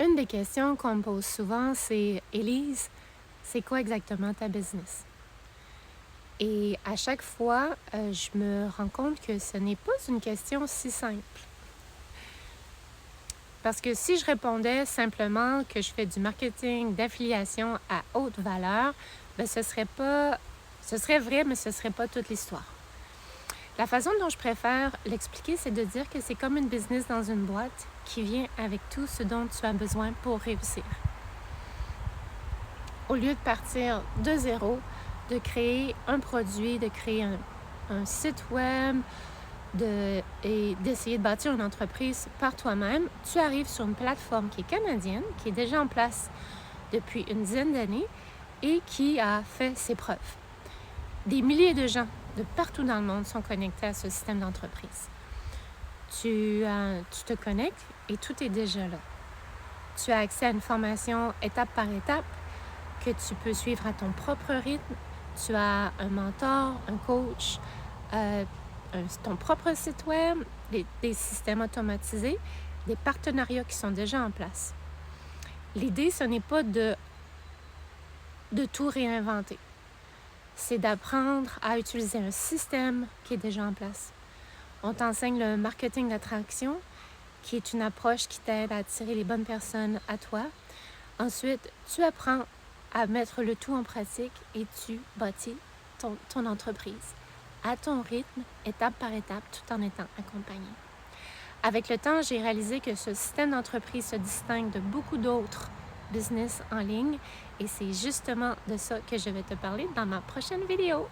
Une des questions qu'on me pose souvent, c'est Élise, c'est quoi exactement ta business? Et à chaque fois, je me rends compte que ce n'est pas une question si simple. Parce que si je répondais simplement que je fais du marketing d'affiliation à haute valeur, ben ce serait vrai, mais ce serait pas toute l'histoire. La façon dont je préfère l'expliquer, c'est de dire que c'est comme une business dans une boîte qui vient avec tout ce dont tu as besoin pour réussir. Au lieu de partir de zéro, de créer un produit, de créer un site web et d'essayer de bâtir une entreprise par toi-même, tu arrives sur une plateforme qui est canadienne, qui est déjà en place depuis une dizaine d'années et qui a fait ses preuves. Des milliers de gens de partout dans le monde sont connectés à ce système d'entreprise. Tu te connectes et tout est déjà là. Tu as accès à une formation étape par étape que tu peux suivre à ton propre rythme. Tu as un mentor, un coach, ton propre site web, des systèmes automatisés, des partenariats qui sont déjà en place. L'idée, ce n'est pas de tout réinventer. C'est d'apprendre à utiliser un système qui est déjà en place. On t'enseigne le marketing d'attraction, qui est une approche qui t'aide à attirer les bonnes personnes à toi. Ensuite, tu apprends à mettre le tout en pratique et tu bâtis ton entreprise à ton rythme, étape par étape, tout en étant accompagné. Avec le temps, j'ai réalisé que ce système d'entreprise se distingue de beaucoup d'autres business en ligne et c'est justement de ça que je vais te parler dans ma prochaine vidéo.